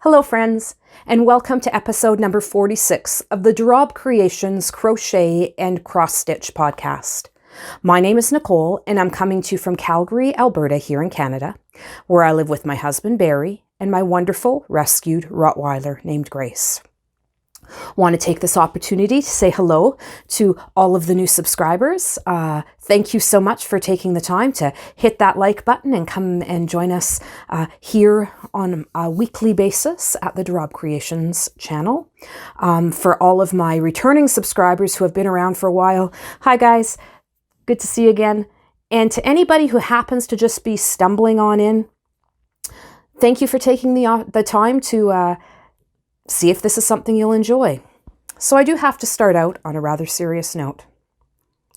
Hello friends, and welcome to episode number 46 of the Rabe Creations Crochet and Cross Stitch podcast. My name is Nicole, and I'm coming to you from Calgary, Alberta, here in Canada, where I live with my husband Barry and my wonderful rescued Rottweiler named Grace. Want to take this opportunity to say hello to all of the new subscribers. Thank you so much for taking the time to hit that like button and come and join us here on a weekly basis at the Rabe Creations channel. For all of my returning subscribers who have been around for a while, hi guys, good to see you again. And to anybody who happens to just be stumbling on in, thank you for taking the time to see if this is something you'll enjoy. So I do have to start out on a rather serious note.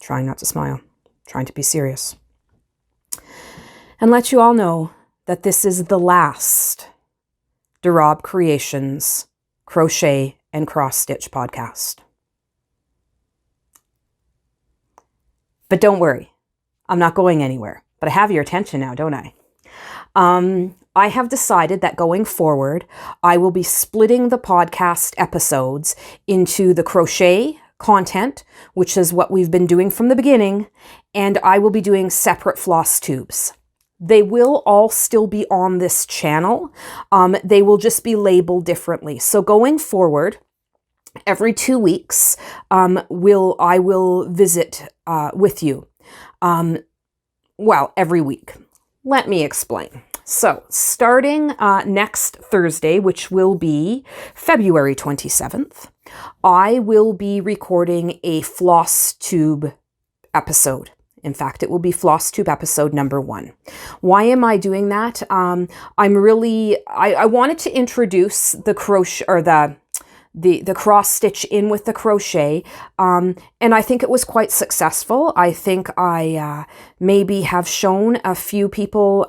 Trying not to smile, trying to be serious. And let you all know that this is the last Rabe Creations Crochet and Cross Stitch podcast. But don't worry, I'm not going anywhere. But I have your attention now, don't I? I have decided that going forward, I will be splitting the podcast episodes into the crochet content, which is what we've been doing from the beginning, and I will be doing separate floss tubes. They will all still be on this channel. They will just be labeled differently. So going forward, every 2 weeks, I will visit with you. Well, every week. Let me explain. So starting next Thursday, which will be February 27th, I will be recording a floss tube episode. In fact, it will be floss tube episode number 1. Why am I doing that? I wanted to introduce the crochet or the cross stitch in with the crochet, and I think it was quite successful. I think I maybe have shown a few people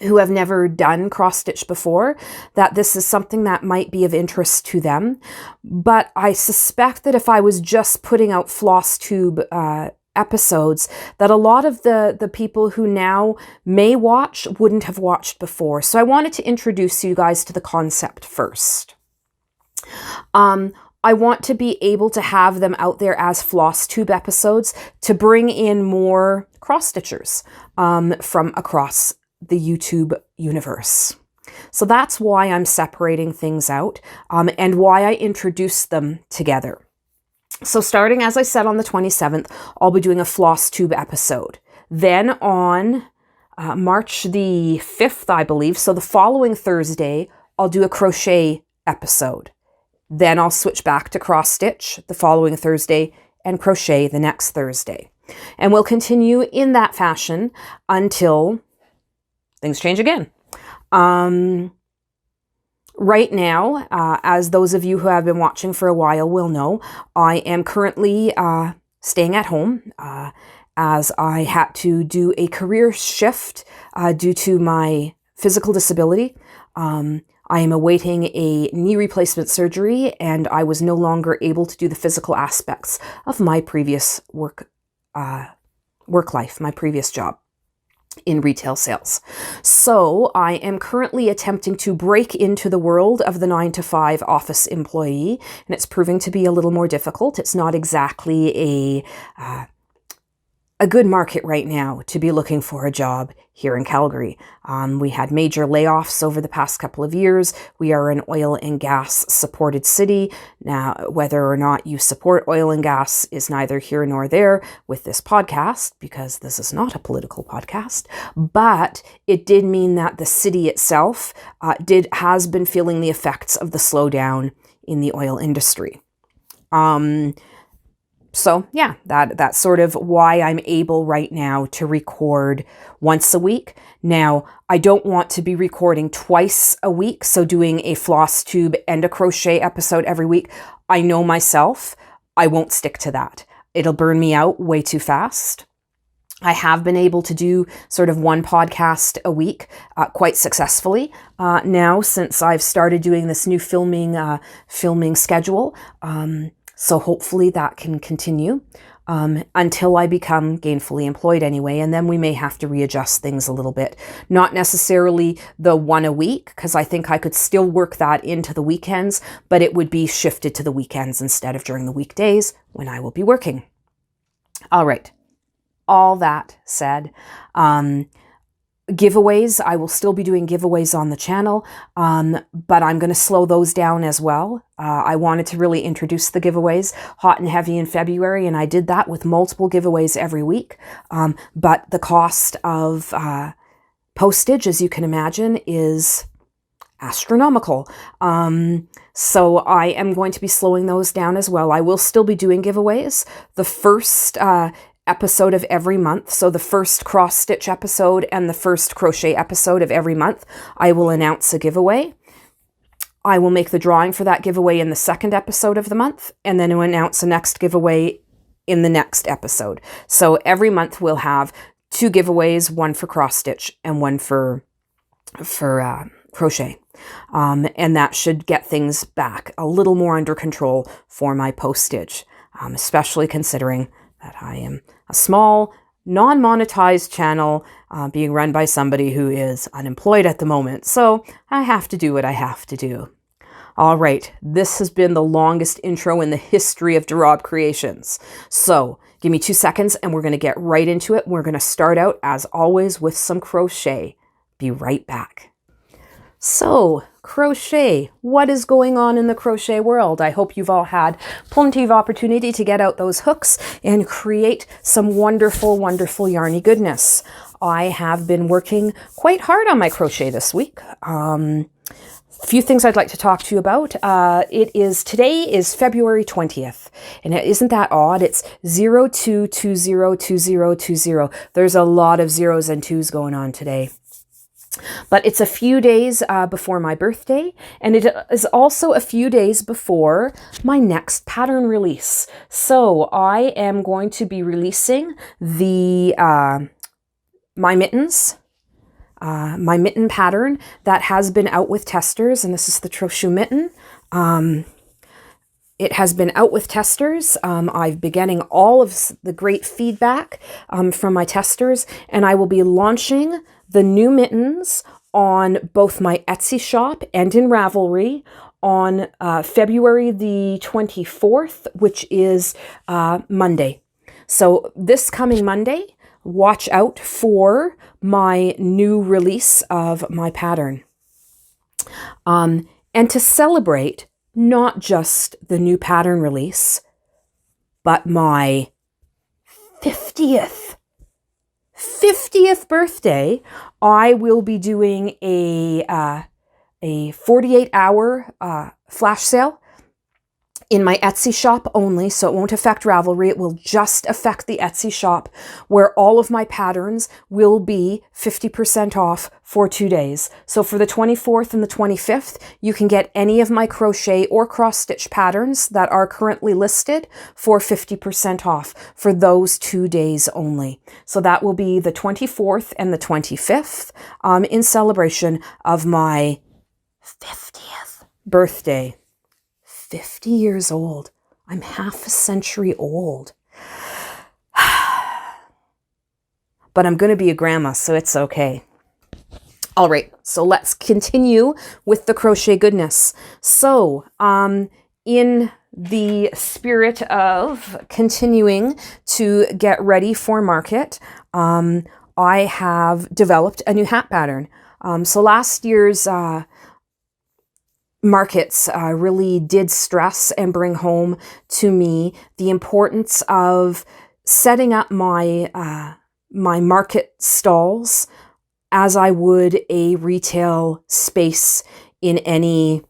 who have never done cross stitch before that this is something that might be of interest to them. But I suspect that if I was just putting out floss tube episodes, that a lot of the people who now may watch wouldn't have watched before. So I wanted to introduce you guys to the concept first. I want to be able to have them out there as floss tube episodes to bring in more cross stitchers from across the YouTube universe. So that's why I'm separating things out and why I introduced them together. So starting, as I said, on the 27th, I'll be doing a floss tube episode. Then on March the 5th, I believe, so the following Thursday, I'll do a crochet episode. Then I'll switch back to cross stitch the following Thursday and crochet the next Thursday. And we'll continue in that fashion until things change again. Right now, as those of you who have been watching for a while will know, I am currently staying at home as I had to do a career shift due to my physical disability. I am awaiting a knee replacement surgery, and I was no longer able to do the physical aspects of my previous work life, my previous job in retail sales. So I am currently attempting to break into the world of the 9-to-5 office employee, and it's proving to be a little more difficult. It's not exactly a good market right now to be looking for a job here in Calgary. We had major layoffs over the past couple of years. We are an oil and gas supported city. Now, whether or not you support oil and gas is neither here nor there with this podcast, because this is not a political podcast, but it did mean that the city itself has been feeling the effects of the slowdown in the oil industry. So yeah, that's sort of why I'm able right now to record once a week. Now, I don't want to be recording twice a week, so doing a floss tube and a crochet episode every week. I know myself, I won't stick to that. It'll burn me out way too fast. I have been able to do sort of one podcast a week quite successfully now since I've started doing this new filming schedule. So hopefully that can continue. until I become gainfully employed anyway, and then we may have to readjust things a little bit. Not necessarily the one a week, because I think I could still work that into the weekends, but it would be shifted to the weekends instead of during the weekdays when I will be working. All right. All that said, giveaways, I will still be doing giveaways on the channel, but I'm going to slow those down as well. I wanted to really introduce the giveaways hot and heavy in February, and I did that with multiple giveaways every week. But the cost of postage, as you can imagine, is astronomical. So I am going to be slowing those down as well. I will still be doing giveaways. The first episode of every month, so the first cross stitch episode and the first crochet episode of every month, I will announce a giveaway. I will make the drawing for that giveaway in the second episode of the month, and then announce the next giveaway in the next episode. So every month we'll have 2 giveaways, one for cross stitch and one for crochet. And that should get things back a little more under control for my postage, especially considering that I am a small, non-monetized channel being run by somebody who is unemployed at the moment. So I have to do what I have to do. All right, this has been the longest intro in the history of Rabe Creations. So give me 2 seconds and we're going to get right into it. We're going to start out, as always, with some crochet. Be right back. So, crochet. What is going on in the crochet world? I hope you've all had plenty of opportunity to get out those hooks and create some wonderful, wonderful yarny goodness. I have been working quite hard on my crochet this week. A few things I'd like to talk to you about. Today is February 20th, and isn't that odd? It's 02202020. There's a lot of zeros and twos going on today. But it's a few days before my birthday, and it is also a few days before my next pattern release. So I am going to be releasing the my mittens, my mitten pattern that has been out with testers, and this is the Trochu mitten. It has been out with testers. I've been getting all of the great feedback from my testers, and I will be launching the new mittens on both my Etsy shop and in Ravelry on February the 24th, which is Monday. So this coming Monday, watch out for my new release of my pattern. And to celebrate not just the new pattern release, but my 50th birthday, I will be doing a 48-hour flash sale in my Etsy shop only, so it won't affect Ravelry. It will just affect the Etsy shop, where all of my patterns will be 50% off for 2 days. So for the 24th and the 25th, you can get any of my crochet or cross stitch patterns that are currently listed for 50% off for those 2 days only. So that will be the 24th and the 25th in celebration of my 50th birthday. 50 years old. I'm half a century old. But I'm going to be a grandma, so it's okay. All right, so let's continue with the crochet goodness. So, in the spirit of continuing to get ready for market, I have developed a new hat pattern. So last year's markets really did stress and bring home to me the importance of setting up my my market stalls as I would a retail space in any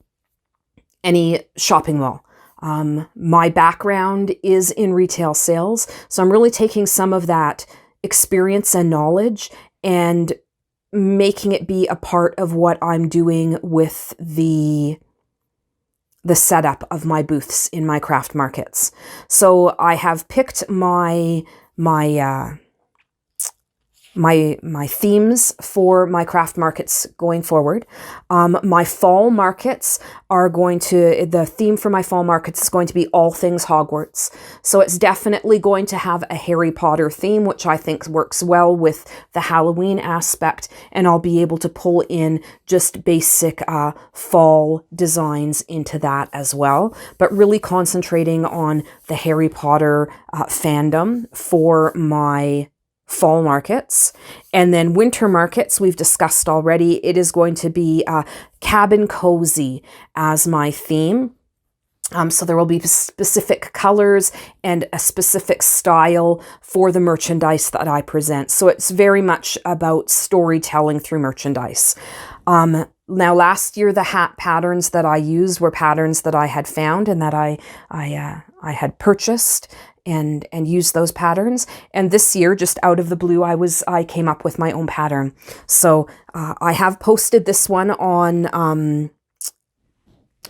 shopping mall. My background is in retail sales, so I'm really taking some of that experience and knowledge and making it be a part of what I'm doing with the setup of my booths in my craft markets. So I have picked my my themes for my craft markets going forward. My fall markets are the theme for my fall markets is going to be all things Hogwarts. So it's definitely going to have a Harry Potter theme, which I think works well with the Halloween aspect, and I'll be able to pull in just basic fall designs into that as well, but really concentrating on the Harry Potter fandom for my fall markets. And then winter markets, we've discussed already. It is going to be cabin cozy as my theme. So there will be specific colors and a specific style for the merchandise that I present. So it's very much about storytelling through merchandise. Now, last year, the hat patterns that I used were patterns that I had found and that I had purchased and used those patterns. And this year, just out of the blue, I came up with my own pattern. So I have posted this one on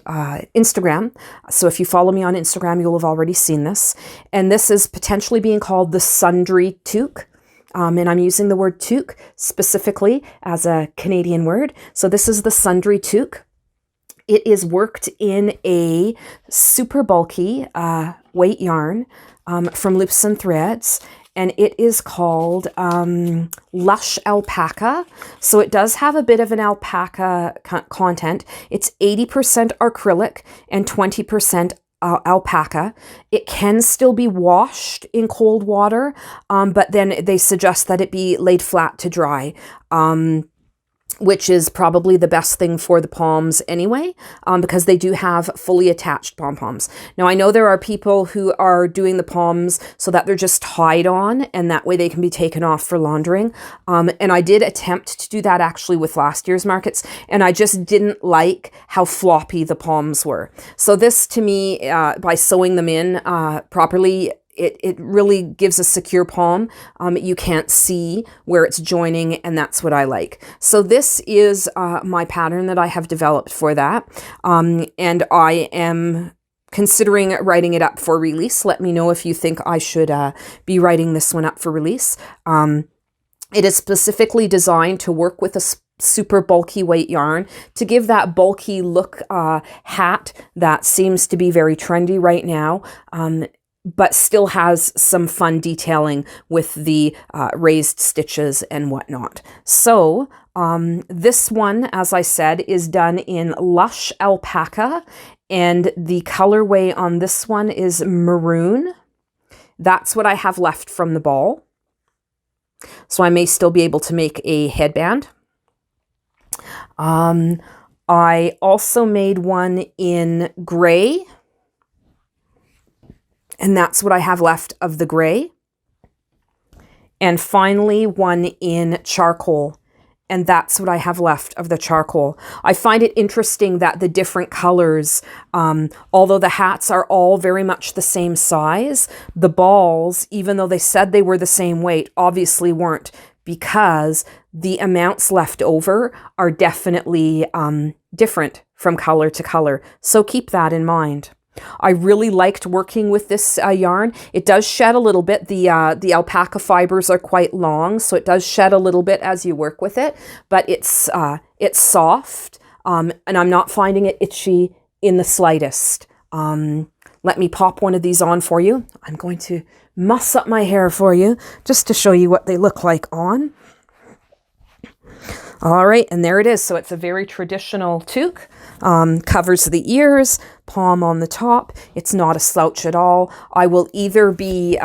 Instagram. So if you follow me on Instagram, you'll have already seen this. And this is potentially being called the Sundry Toque. And I'm using the word toque specifically as a Canadian word. So this is the Sundry Toque. It is worked in a super bulky weight yarn from Loops and Threads, and it is called Lush Alpaca. So it does have a bit of an alpaca content. It's 80% acrylic and 20% alpaca. It can still be washed in cold water, but then they suggest that it be laid flat to dry. Which is probably the best thing for the poms anyway, because they do have fully attached pom-poms. Now, I know there are people who are doing the poms so that they're just tied on, and that way they can be taken off for laundering. And I did attempt to do that actually with last year's markets, and I just didn't like how floppy the poms were. So this, to me, by sewing them in properly, it really gives a secure palm. You can't see where it's joining, and that's what I like. So this is my pattern that I have developed for that. And I am considering writing it up for release. Let me know if you think I should be writing this one up for release. It is specifically designed to work with a super bulky weight yarn to give that bulky look hat that seems to be very trendy right now. But still has some fun detailing with the raised stitches and whatnot. So this one, as I said, is done in Lush Alpaca, and the colorway on this one is maroon. That's what I have left from the ball. So I may still be able to make a headband. I also made one in gray, and that's what I have left of the gray. And finally, one in charcoal, and that's what I have left of the charcoal. I find it interesting that the different colors, although the hats are all very much the same size, the balls, even though they said they were the same weight, obviously weren't, because the amounts left over are definitely different from color to color. So keep that in mind. I really liked working with this yarn. It does shed a little bit. The alpaca fibers are quite long, so it does shed a little bit as you work with it, but it's soft, and I'm not finding it itchy in the slightest. Let me pop one of these on for you. I'm going to muss up my hair for you just to show you what they look like on. All right, and there it is. So it's a very traditional toque. Covers the ears, palm on the top. It's not a slouch at all. I will either be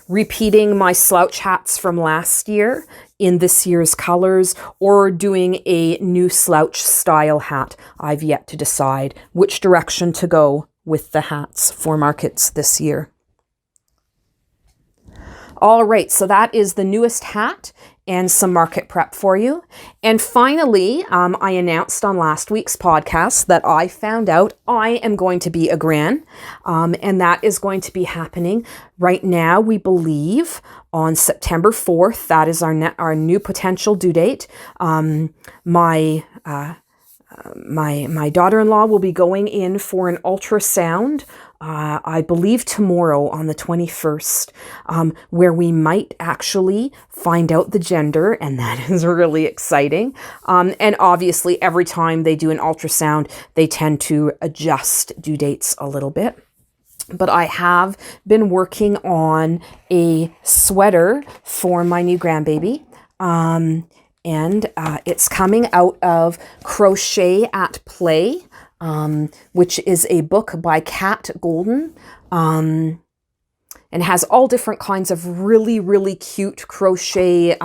repeating my slouch hats from last year in this year's colors, or doing a new slouch style hat. I've yet to decide which direction to go with the hats for markets this year. All right, so that is the newest hat and some market prep for you. And finally, I announced on last week's podcast that I found out I am going to be a gran, and that is going to be happening right now, we believe, on September 4th. That is our new potential due date. My daughter-in-law will be going in for an ultrasound I believe tomorrow on the 21st, where we might actually find out the gender, and that is really exciting. And obviously every time they do an ultrasound, they tend to adjust due dates a little bit. But I have been working on a sweater for my new grandbaby. And it's coming out of Crochet at Play, which is a book by Kat Goldin, and has all different kinds of really, really cute crochet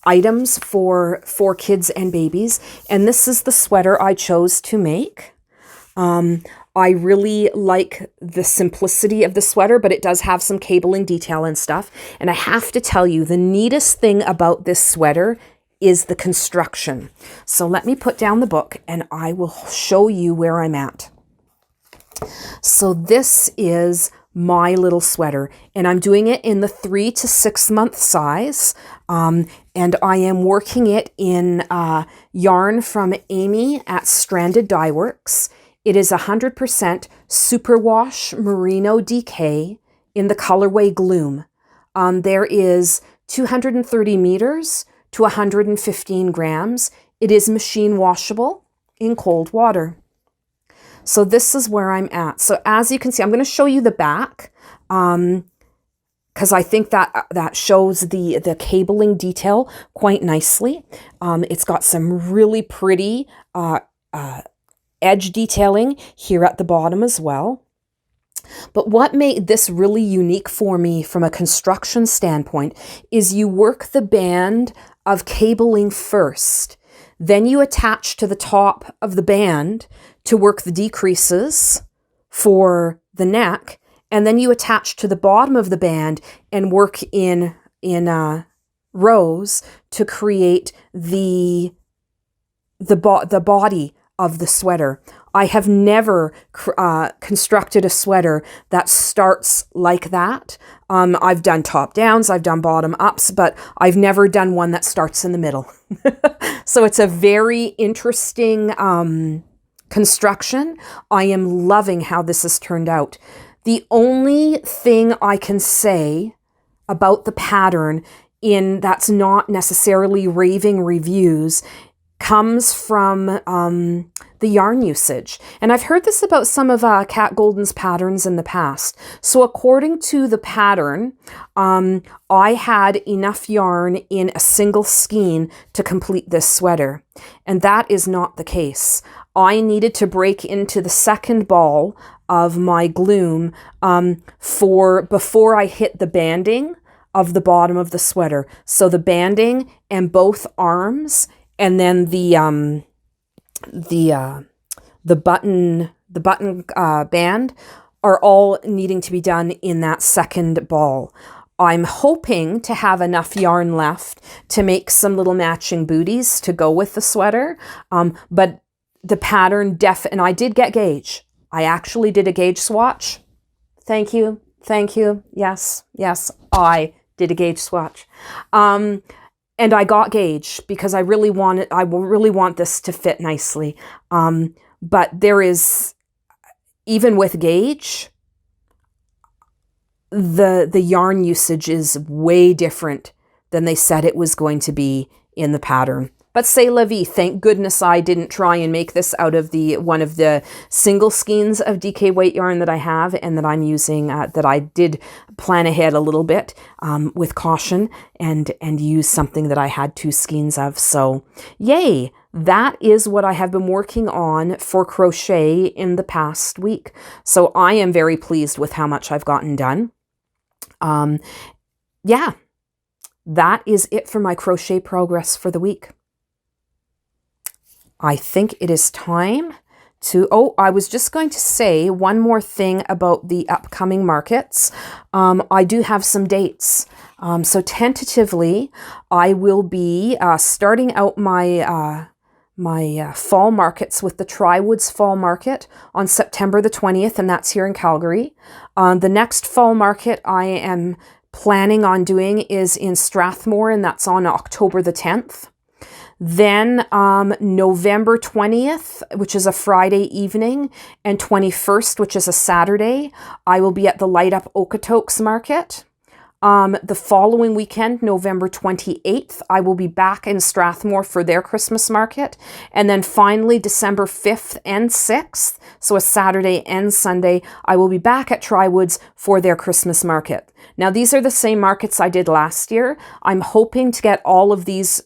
items for kids and babies. And this is the sweater I chose to make. I really like the simplicity of the sweater, but it does have some cabling detail and stuff. And I have to tell you, the neatest thing about this sweater is the construction. So let me put down the book and I will show you where I'm at. So this is my little sweater, and I'm doing it in the 3 to 6 month size. And I am working it in yarn from Amy at Stranded Dyeworks. It is 100% superwash merino DK in the colorway Gloom. There is 230 meters to 115 grams. It is machine washable in cold water. So this is where I'm at. So as you can see, I'm going to show you the back because I think that shows the cabling detail quite nicely. It's got some really pretty edge detailing here at the bottom as well. But what made this really unique for me from a construction standpoint is you work the band of cabling first, then you attach to the top of the band to work the decreases for the neck, and then you attach to the bottom of the band and work in rows to create the body of the sweater. I have never constructed a sweater that starts like that. I've done top downs, I've done bottom ups, but I've never done one that starts in the middle. So it's a very interesting construction. I am loving how this has turned out. The only thing I can say about the pattern that's not necessarily raving reviews comes from the yarn usage. And I've heard this about some of Kat Goldin's patterns in the past. So according to the pattern, I had enough yarn in a single skein to complete this sweater. And that is not the case. I needed to break into the second ball of my Gloom before I hit the banding of the bottom of the sweater. So the banding and both arms, and then the button band are all needing to be done in that second ball. I'm hoping to have enough yarn left to make some little matching booties to go with the sweater. But the pattern and I did get gauge. I actually did a gauge swatch. Thank you. Yes, I did a gauge swatch. And I got gauge because I really want this to fit nicely. But there is, even with gauge, the yarn usage is way different than they said it was going to be in the pattern. But c'est la vie. Thank goodness I didn't try and make this out of one of the single skeins of DK weight yarn that I have and that I'm using, that I did plan ahead a little bit with caution and use something that I had 2 skeins of. So yay, that is what I have been working on for crochet in the past week. So I am very pleased with how much I've gotten done. Yeah, that is it for my crochet progress for the week. I think it is time to, I was just going to say one more thing about the upcoming markets. I do have some dates. So tentatively, I will be starting out my fall markets with the Trywoods Fall Market on September the 20th, and that's here in Calgary. The next fall market I am planning on doing is in Strathmore, and that's on October the 10th. Then November 20th, which is a Friday evening, and 21st, which is a Saturday, I will be at the Light Up Okotoks Market. The following weekend, November 28th, I will be back in Strathmore for their Christmas market. And then finally, December 5th and 6th, so a Saturday and Sunday, I will be back at Trywoods for their Christmas market. Now, these are the same markets I did last year. I'm hoping to get all of these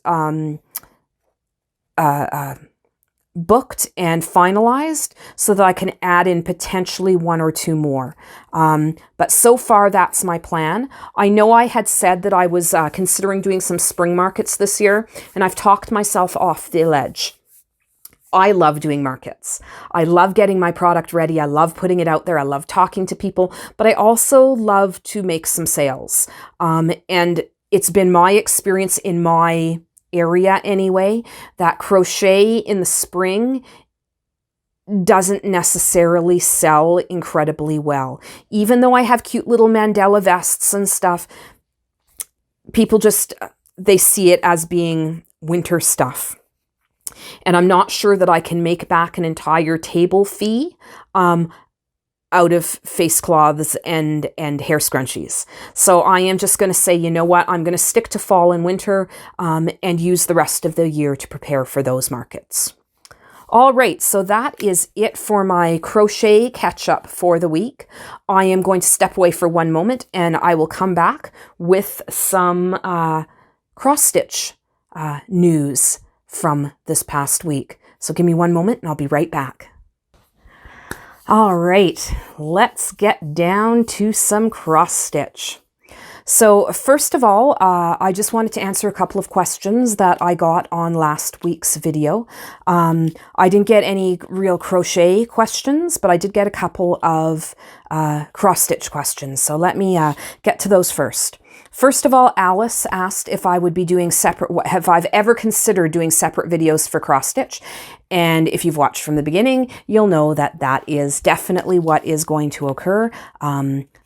booked and finalized so that I can add in potentially one or two more. But so far, that's my plan. I know I had said that I was considering doing some spring markets this year, and I've talked myself off the ledge. I love doing markets. I love getting my product ready. I love putting it out there. I love talking to people, but I also love to make some sales. And it's been my experience in my area anyway, that crochet in the spring doesn't necessarily sell incredibly well. Even though I have cute little mandala vests and stuff, people just, they see it as being winter stuff. And I'm not sure that I can make back an entire table fee out of face cloths and hair scrunchies. So I am just going to say, you know what, I'm going to stick to fall and winter and use the rest of the year to prepare for those markets. All right, so that is it for my crochet catch-up for the week. I am going to step away for one moment and I will come back with some cross-stitch news from this past week. So give me one moment and I'll be right back. All right, let's get down to some cross stitch. So first of all, I just wanted to answer a couple of questions that I got on last week's video. I didn't get any real crochet questions, but I did get a couple of cross stitch questions. So let me get to those first. First of all, Alice asked if I would be doing separate, have I ever considered doing separate videos for cross stitch? And if you've watched from the beginning, you'll know that that is definitely what is going to occur.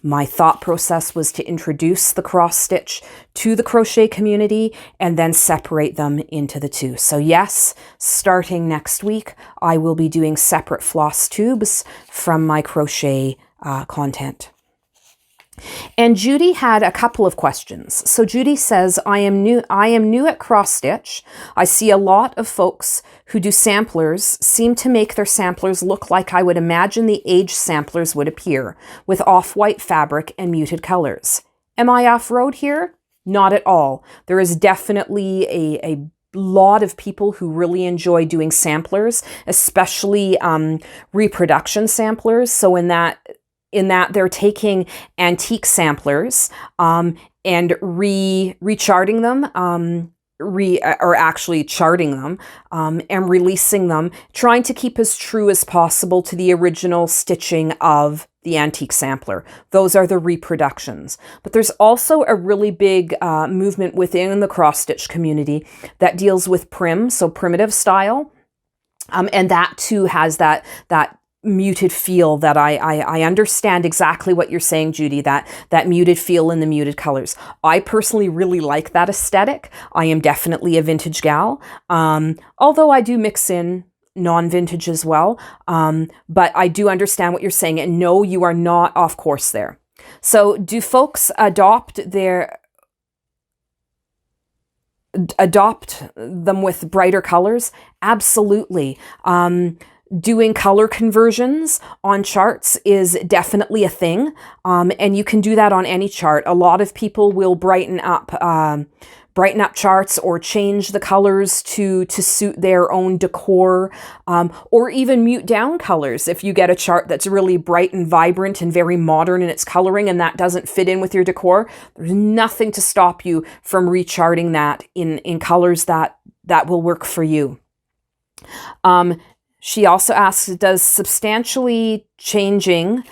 My thought process was to introduce the cross stitch to the crochet community and then separate them into the two. So yes, starting next week, I will be doing separate floss tubes from my crochet content. And Judy had a couple of questions. So Judy says, I am new at cross stitch. I see a lot of folks who do samplers seem to make their samplers look like I would imagine the age samplers would appear, with off-white fabric and muted colors. Am I off-road here? Not at all. There is definitely a lot of people who really enjoy doing samplers, especially reproduction samplers. So in that they're taking antique samplers and recharting them, or actually charting them and releasing them, trying to keep as true as possible to the original stitching of the antique sampler. Those are the reproductions. But there's also a really big movement within the cross-stitch community that deals with prim, so primitive style. And that too has that muted feel that I understand exactly what you're saying, Judy, that muted feel in the muted colors. I personally really like that aesthetic. I am definitely a vintage gal, although I do mix in non-vintage as well. But I do understand what you're saying, and no, you are not off course there. So do folks adopt them with brighter colors? Absolutely. Doing color conversions on charts is definitely a thing, and you can do that on any chart. A lot of people will brighten up charts or change the colors to suit their own decor, or even mute down colors. If you get a chart that's really bright and vibrant and very modern in its coloring and that doesn't fit in with your decor, there's nothing to stop you from recharting that in colors that will work for you. She also asks, does substantially changing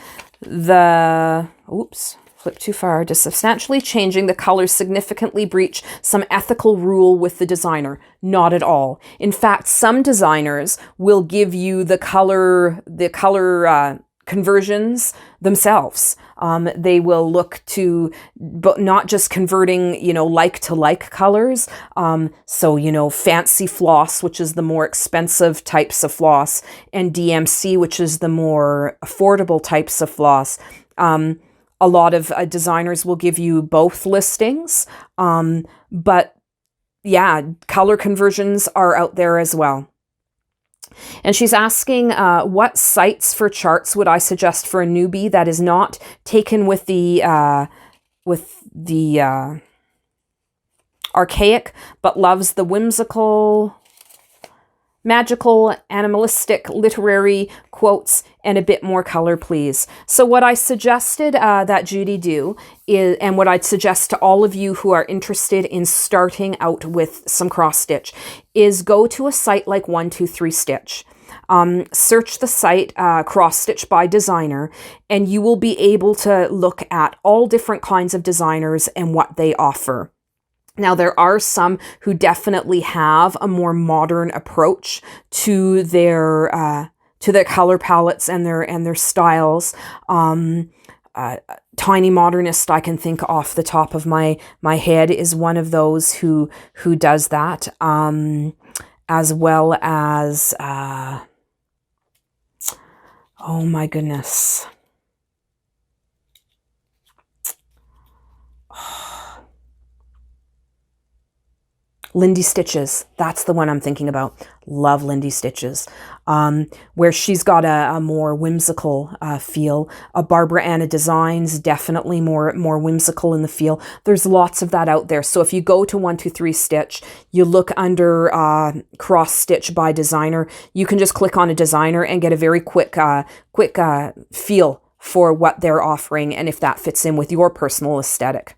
the, does substantially changing the colors significantly breach some ethical rule with the designer? Not at all. In fact, some designers will give you the color conversions themselves. They will look to, but not just converting, you know, like to like colors. So, you know, fancy floss, which is the more expensive types of floss, and DMC, which is the more affordable types of floss. A lot of designers will give you both listings, but yeah, color conversions are out there as well. And she's asking, what sites for charts would I suggest for a newbie that is not taken with the archaic, but loves the whimsical, magical, animalistic, literary quotes and a bit more color, please. So what I suggested that Judy do is, and what I'd suggest to all of you who are interested in starting out with some cross stitch, is go to a site like 123 Stitch. Search the site Cross Stitch by Designer, and you will be able to look at all different kinds of designers and what they offer. Now, there are some who definitely have a more modern approach to their color palettes and their styles. Tiny Modernist, I can think off the top of my head, is one of those who does that, as well as oh my goodness. Lindystitches, that's the one I'm thinking about. Love Lindystitches, where she's got a more whimsical feel. Barbara Anna Designs, definitely more whimsical in the feel. There's lots of that out there. So if you go to 123 Stitch, you look under Cross Stitch by Designer, you can just click on a designer and get a very quick feel for what they're offering and if that fits in with your personal aesthetic.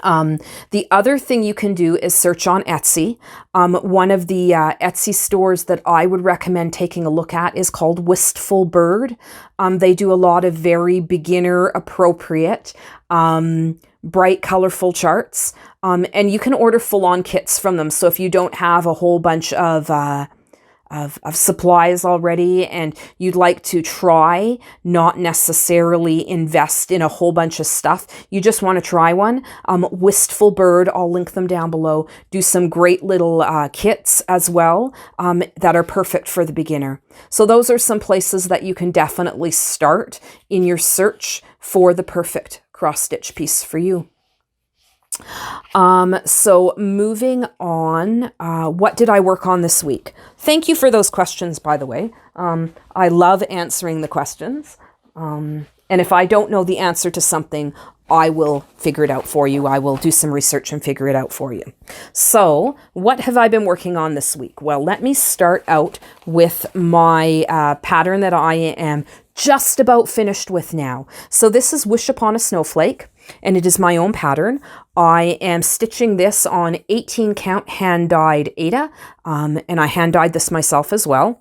The other thing you can do is search on Etsy. One of the Etsy stores that I would recommend taking a look at is called Wistful Bird. They do a lot of very beginner appropriate, bright, colorful charts. And you can order full-on kits from them. So if you don't have a whole bunch of supplies already and you'd like to try, not necessarily invest in a whole bunch of stuff, you just want to try one, Wistful Bird, I'll link them down below, do some great little kits as well that are perfect for the beginner. So those are some places that you can definitely start in your search for the perfect cross stitch piece for you. So moving on, what did I work on this week? Thank you for those questions, by the way. I love answering the questions. And if I don't know the answer to something, I will figure it out for you. I will do some research and figure it out for you. So what have I been working on this week? Well, let me start out with my pattern that I am just about finished with now. So this is Wish Upon a Snowflake, and it is my own pattern. I am stitching this on 18 count hand-dyed Aida, and I hand-dyed this myself as well.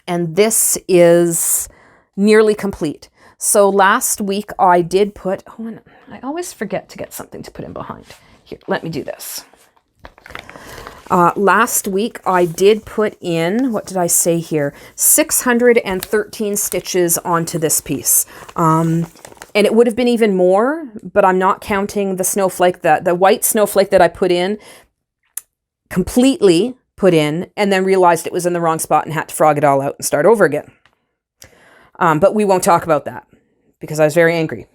And this is nearly complete. So last week I did put, oh, I always forget to get something to put in behind. Here, let me do this. Last week I did put in, what did I say here? 613 stitches onto this piece. And it would have been even more, but I'm not counting the snowflake, the white snowflake that I put in, completely put in, and then realized it was in the wrong spot and had to frog it all out and start over again. But we won't talk about that because I was very angry.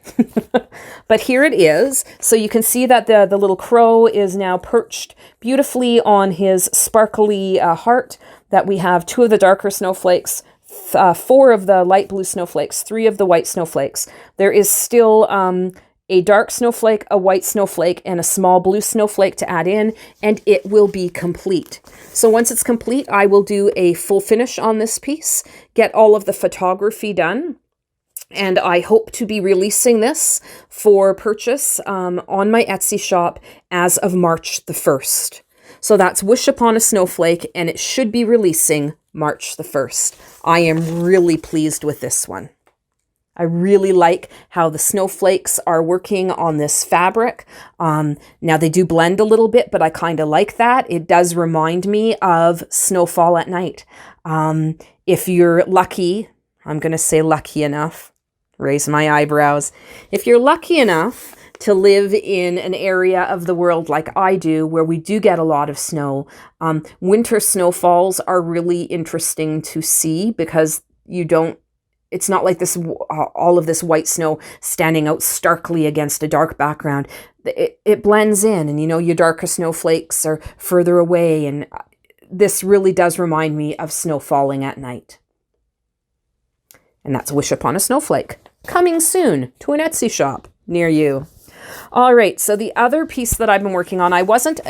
But here it is. So you can see that the little crow is now perched beautifully on his sparkly heart, that we have 2 of the darker snowflakes, 4 of the light blue snowflakes, 3 of the white snowflakes. There is still a dark snowflake, a white snowflake, and a small blue snowflake to add in, and it will be complete. So once it's complete, I will do a full finish on this piece, get all of the photography done, and I hope to be releasing this for purchase on my Etsy shop as of March the 1st. So that's Wish Upon a Snowflake, and it should be releasing March the 1st. I am really pleased with this one. I really like how the snowflakes are working on this fabric. Now they do blend a little bit, but I kind of like that. It does remind me of snowfall at night. If you're lucky, I'm going to say lucky enough, raise my eyebrows. If you're lucky enough to live in an area of the world like I do, where we do get a lot of snow, winter snowfalls are really interesting to see because it's not like this, all of this white snow standing out starkly against a dark background. It blends in, and your darker snowflakes are further away, and this really does remind me of snow falling at night. And that's Wish Upon a Snowflake, coming soon to an Etsy shop near you. All right, so the other piece that I've been working on, I wasn't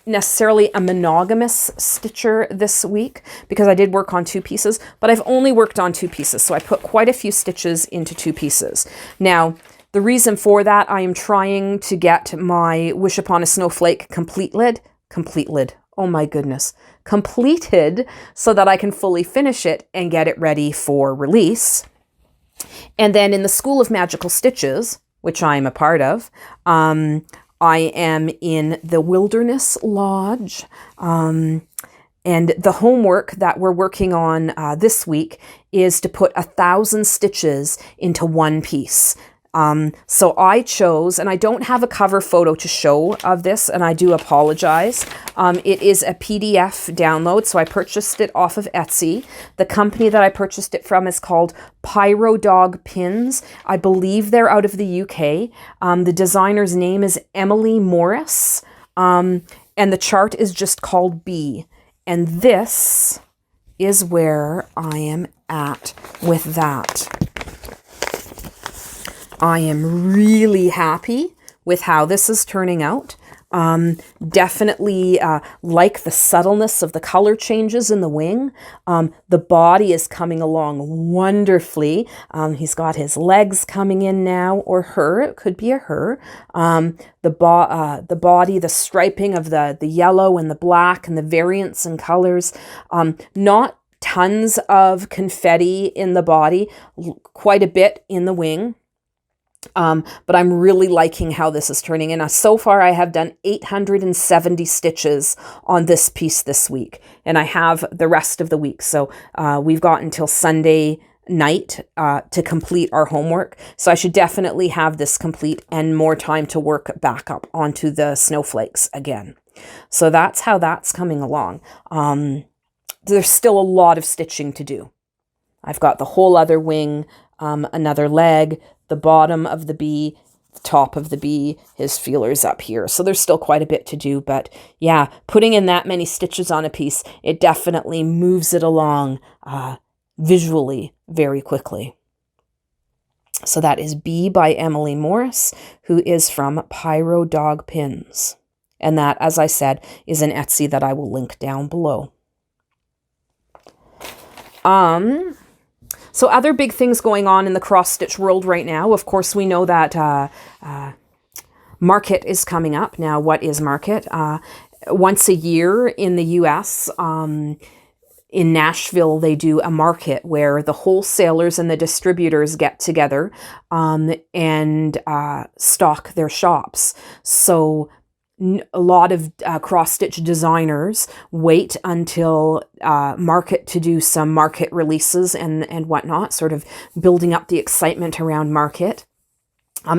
necessarily a monogamous stitcher this week because I did work on 2 pieces, but I've only worked on 2 pieces, so I put quite a few stitches into 2 pieces. Now, the reason for that, I am trying to get my Wish Upon a Snowflake completed, oh my goodness, completed so that I can fully finish it and get it ready for release. And then in the School of Magical Stitches, which I'm a part of, I am in the Wilderness Lodge. And the homework that we're working on this week is to put 1,000 stitches into 1 piece. So I chose, and I don't have a cover photo to show of this, and I do apologize. It is a PDF download, so I purchased it off of Etsy. The company that I purchased it from is called Pyro Dog Pins. I believe they're out of the UK. The designer's name is Emily Morris, and the chart is just called B. And this is where I am at with that. I am really happy with how this is turning out. Definitely like the subtleness of the color changes in the wing. The body is coming along wonderfully. He's got his legs coming in now, or her, it could be a her. The body, the striping of the yellow and the black and the variants in colors. Not tons of confetti in the body, quite a bit in the wing. But I'm really liking how this is turning in. So far, I have done 870 stitches on this piece this week, and I have the rest of the week. So we've got until Sunday night to complete our homework. So I should definitely have this complete and more time to work back up onto the snowflakes again. So that's how that's coming along. There's still a lot of stitching to do. I've got the whole other wing, another leg, the bottom of the bee, the top of the bee, his feelers up here. So there's still quite a bit to do, but yeah, putting in that many stitches on a piece, it definitely moves it along visually very quickly. So that is Bee by Emily Morris, who is from Pyro Dog Pins. And that, as I said, is an Etsy that I will link down below. So other big things going on in the cross-stitch world right now. Of course, we know that Market is coming up. Now, what is Market? Once a year in the U.S., in Nashville, they do a market where the wholesalers and the distributors get together and stock their shops. So a lot of cross-stitch designers wait until Market to do some market releases and whatnot, sort of building up the excitement around Market.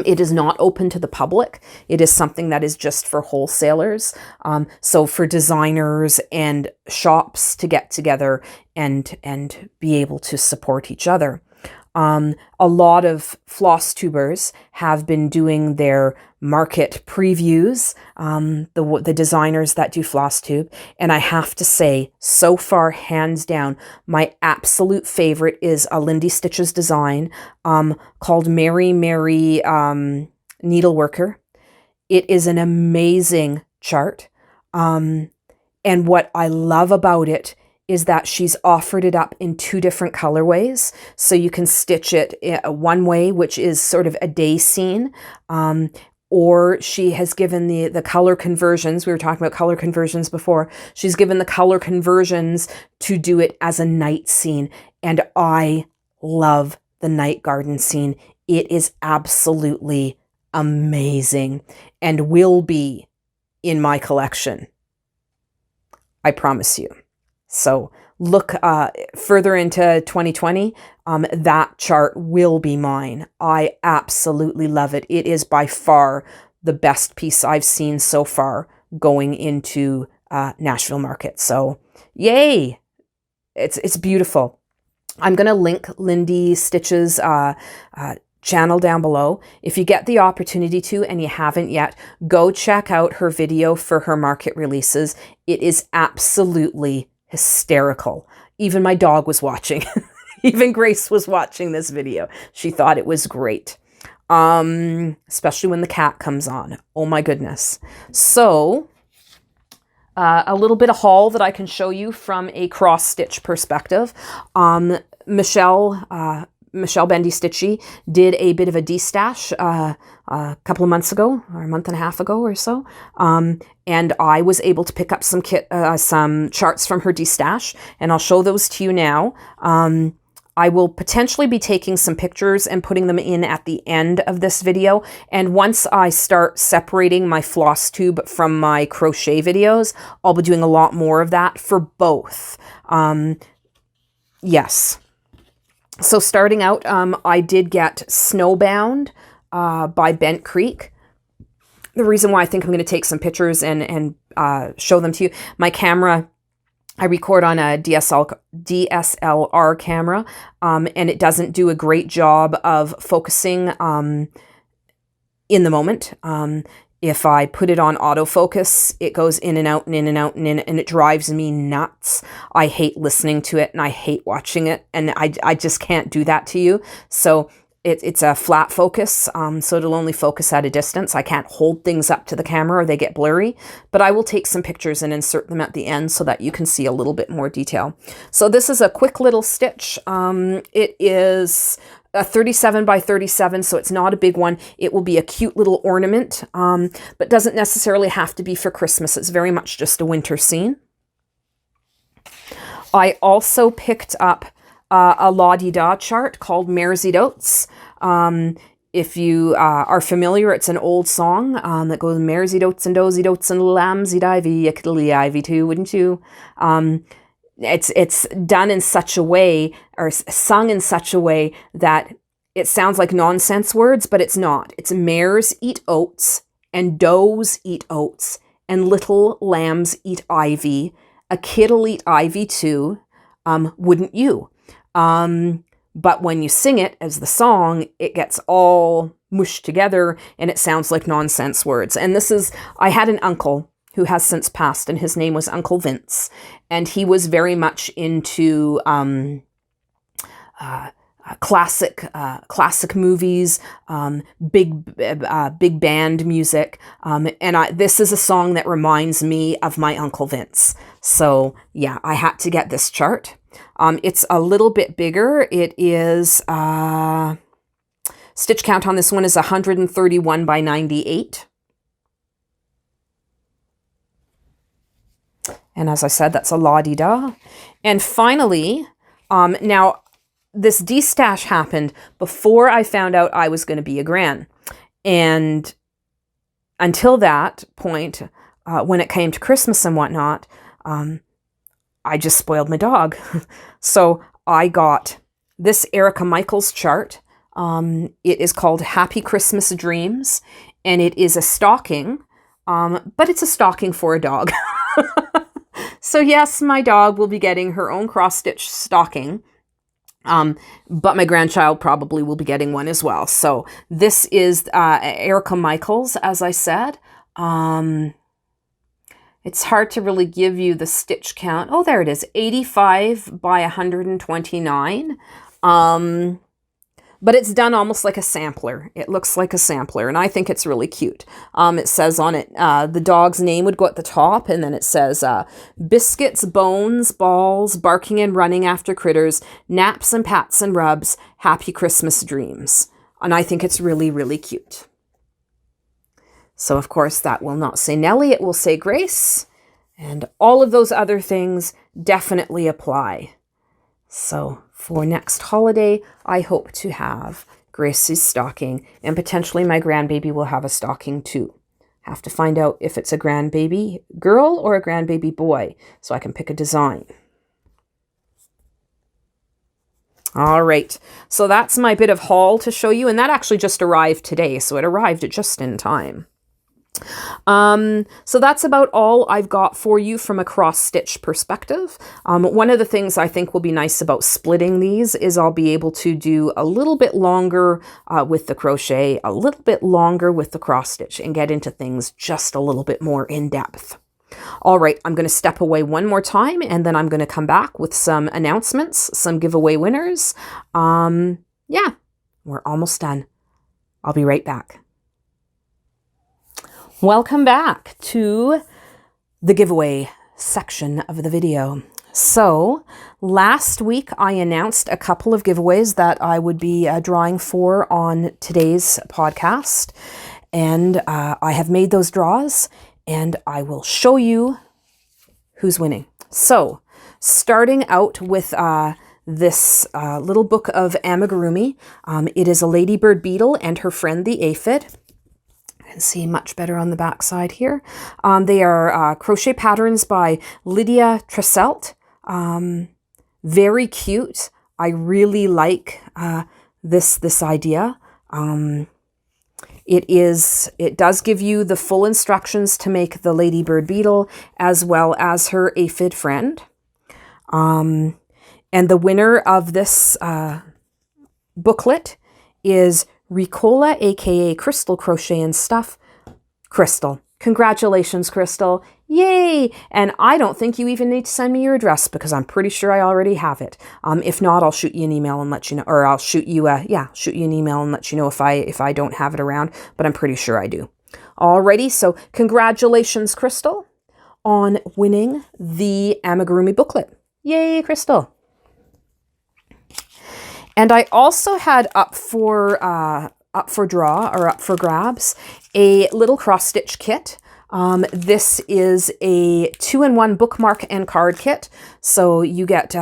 It is not open to the public. It is something that is just for wholesalers. So for designers and shops to get together and be able to support each other. A lot of floss tubers have been doing their market previews, the designers that do floss tube. And I have to say, so far, hands down, my absolute favorite is a Lindystitches design called Mary Mary Needleworker. It is an amazing chart. And what I love about it is that she's offered it up in 2 different colorways. So you can stitch it one way, which is sort of a day scene, or she has given the color conversions. We were talking about color conversions before. She's given the color conversions to do it as a night scene. And I love the night garden scene. It is absolutely amazing and will be in my collection. I promise you. So look further into 2020, that chart will be mine. I absolutely love it. It is by far the best piece I've seen so far going into Nashville Market. So yay! It's beautiful. I'm going to link Lindystitches channel down below. If you get the opportunity to and you haven't yet, go check out her video for her market releases. It is absolutely hysterical. Even my dog was watching. Even Grace was watching this video. She thought it was great. Especially when the cat comes on. Oh my goodness. So a little bit of haul that I can show you from a cross stitch perspective. Michelle Bendy Stitchy did a bit of a destash a couple of months ago, or a month and a half ago or so, and I was able to pick up some charts from her destash, and I'll show those to you now. I will potentially be taking some pictures and putting them in at the end of this video. And once I start separating my floss tube from my crochet videos, I'll be doing a lot more of that for both. Yes. So starting out, I did get Snowbound by Bent Creek. The reason why I think I'm going to take some pictures and show them to you, my camera, I record on a DSLR camera, and it doesn't do a great job of focusing in the moment. If I put it on autofocus, it goes in and out and in and out and in, and it drives me nuts. I hate listening to it and I hate watching it, and I just can't do that to you. So it's a flat focus, so it'll only focus at a distance. I can't hold things up to the camera or they get blurry, but I will take some pictures and insert them at the end so that you can see a little bit more detail. So this is a quick little stitch. It is a 37 by 37, so it's not a big one. It will be a cute little ornament, but doesn't necessarily have to be for Christmas. It's very much just a winter scene. I also picked up a La-Di-Da chart called Mare's Oats. If you are familiar, it's an old song that goes, Mare's Oats and Dozy Oats and Lambsy Divey, a kiddly ivy too, wouldn't you? It's done in such a way, or sung in such a way, that it sounds like nonsense words, but it's not. It's mares eat oats, and does eat oats, and little lambs eat ivy. A kid'll eat ivy too, wouldn't you? But when you sing it as the song, it gets all mushed together and it sounds like nonsense words. And this is, I had an uncle who has since passed, and his name was Uncle Vince. And he was very much into classic movies, big band music. And this is a song that reminds me of my Uncle Vince. So yeah, I had to get this chart. It's a little bit bigger. It is, stitch count on this one is 131 by 98. And as I said, that's a La-Di-Da. And finally, now this destash happened before I found out I was going to be a gran. And until that point, when it came to Christmas and whatnot, I just spoiled my dog. So I got this Erica Michaels chart. It is called Happy Christmas Dreams, and it is a stocking, but it's a stocking for a dog. So yes, my dog will be getting her own cross-stitch stocking, but my grandchild probably will be getting one as well. So this is Erica Michaels, as I said. It's hard to really give you the stitch count. Oh, there it is, 85 by 129. But it's done almost like a sampler. It looks like a sampler, and I think it's really cute. It says on it, the dog's name would go at the top, and then it says, biscuits, bones, balls, barking and running after critters, naps and pats and rubs, happy Christmas dreams. And I think it's really, really cute. So, of course, that will not say Nellie, it will say Grace. And all of those other things definitely apply. So, for next holiday, I hope to have Grace's stocking, and potentially my grandbaby will have a stocking too. Have to find out if it's a grandbaby girl or a grandbaby boy, so I can pick a design. All right, so that's my bit of haul to show you, and that actually just arrived today, so it arrived just in time. So that's about all I've got for you from a cross-stitch perspective. One of the things I think will be nice about splitting these is I'll be able to do a little bit longer with the crochet, a little bit longer with the cross-stitch, and get into things just a little bit more in depth. All right, I'm going to step away one more time, and then I'm going to come back with some announcements, some giveaway winners. Yeah, we're almost done. I'll be right back. Welcome back to the giveaway section of the video. So last week I announced a couple of giveaways that I would be drawing for on today's podcast. And I have made those draws, and I will show you who's winning. So starting out with this little book of amigurumi. It is a ladybird beetle and her friend the aphid. Can see much better on the back side here. They are crochet patterns by Lydia Tresselt. Very cute. I really like this idea. It does give you the full instructions to make the ladybird beetle as well as her aphid friend. And the winner of this booklet is Ricola, aka Crystal Crochet and Stuff. Crystal. Congratulations, Crystal. Yay! And I don't think you even need to send me your address because I'm pretty sure I already have it. If not, I'll shoot you an email and let you know, or I'll shoot you an email and let you know if I don't have it around, but I'm pretty sure I do. Alrighty, so congratulations, Crystal, on winning the amigurumi booklet. Yay, Crystal. And I also had up for grabs a little cross-stitch kit. This is a 2-in-1 bookmark and card kit. So you get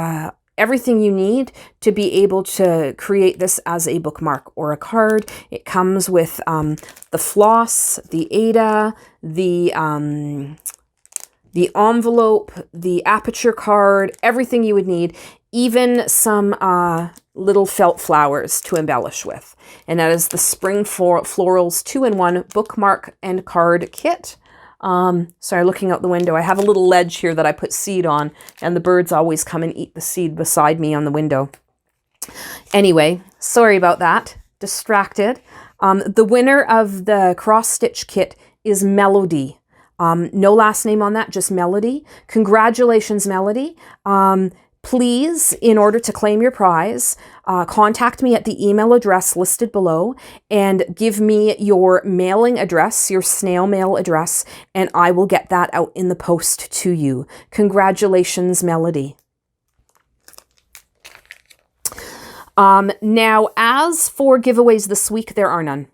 everything you need to be able to create this as a bookmark or a card. It comes with the floss, the Ada, the envelope, the aperture card, everything you would need, even some little felt flowers to embellish with. And that is the Spring Florals 2-in-1 bookmark and card kit. Sorry, looking out the window, I have a little ledge here that I put seed on, and the birds always come and eat the seed beside me on the window. Anyway, sorry about that. Distracted. The winner of the cross-stitch kit is Melody. No last name on that, just Melody. Congratulations, Melody. Please, in order to claim your prize, contact me at the email address listed below and give me your mailing address, your snail mail address, and I will get that out in the post to you. Congratulations, Melody. Now, as for giveaways this week, there are none.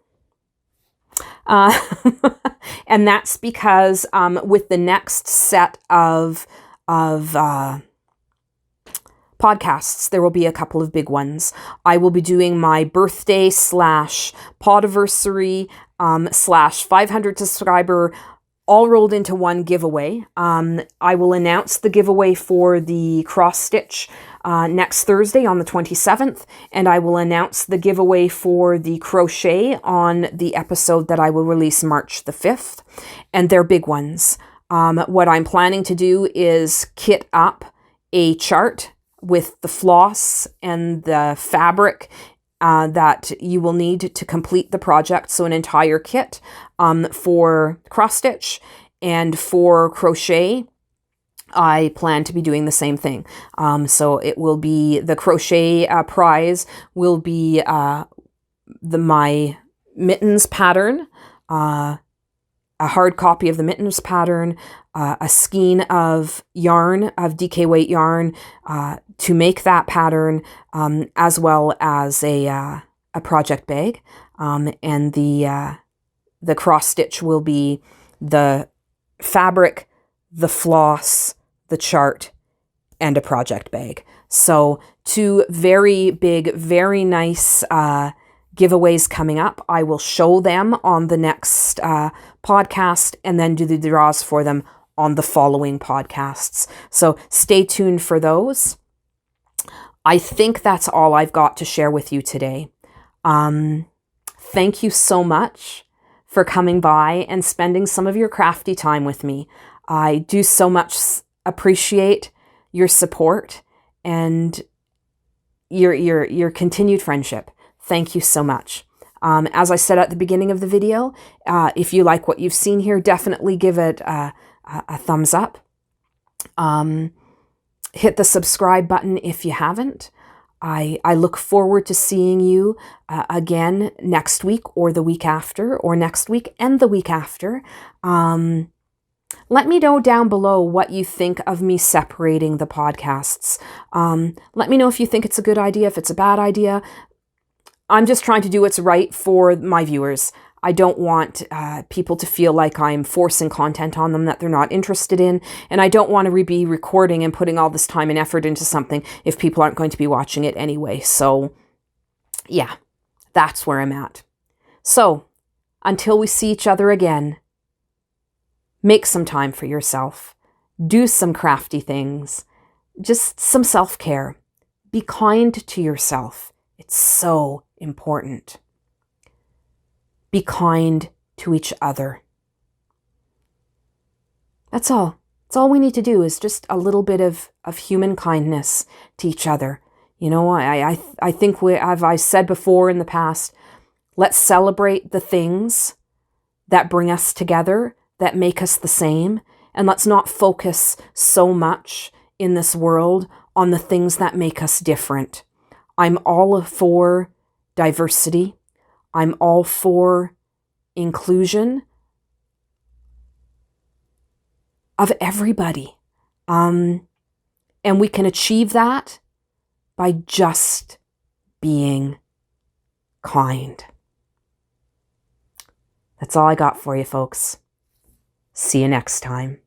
And that's because with the next set of podcasts, there will be a couple of big ones. I will be doing my birthday / podiversary / 500 subscriber all rolled into one giveaway. I will announce the giveaway for the cross stitch next Thursday on the 27th, and I will announce the giveaway for the crochet on the episode that I will release March the 5th, and they're big ones. What I'm planning to do is kit up a chart with the floss and the fabric that you will need to complete the project. So an entire kit for cross stitch, and for crochet I plan to be doing the same thing. So it will be the crochet prize will be my mittens pattern, a hard copy of the mittens pattern, a skein of yarn, of DK weight yarn, to make that pattern, as well as a project bag. And the cross stitch will be the fabric, the floss, the chart, and a project bag. So 2 very big, very nice giveaways coming up. I will show them on the next podcast and then do the draws for them on the following podcasts. So stay tuned for those. I think that's all I've got to share with you today. Thank you so much for coming by and spending some of your crafty time with me. I do so much appreciate your support and your continued friendship. Thank you so much. As I said at the beginning of the video, if you like what you've seen here, definitely give it a thumbs up. Hit the subscribe button if you haven't. I look forward to seeing you again next week or the week after, or next week and the week after. Let me know down below what you think of me separating the podcasts. Let me know if you think it's a good idea, if it's a bad idea. I'm just trying to do what's right for my viewers. I don't want people to feel like I'm forcing content on them that they're not interested in. And I don't want to be recording and putting all this time and effort into something if people aren't going to be watching it anyway. So yeah, that's where I'm at. So until we see each other again, make some time for yourself. Do some crafty things. Just some self-care. Be kind to yourself. It's so important. Be kind to each other. That's all. That's all we need to do, is just a little bit of human kindness to each other. You know, I think as I've said before in the past, let's celebrate the things that bring us together, that make us the same, and let's not focus so much in this world on the things that make us different. I'm all for diversity. I'm all for inclusion of everybody. And we can achieve that by just being kind. That's all I got for you, folks. See you next time.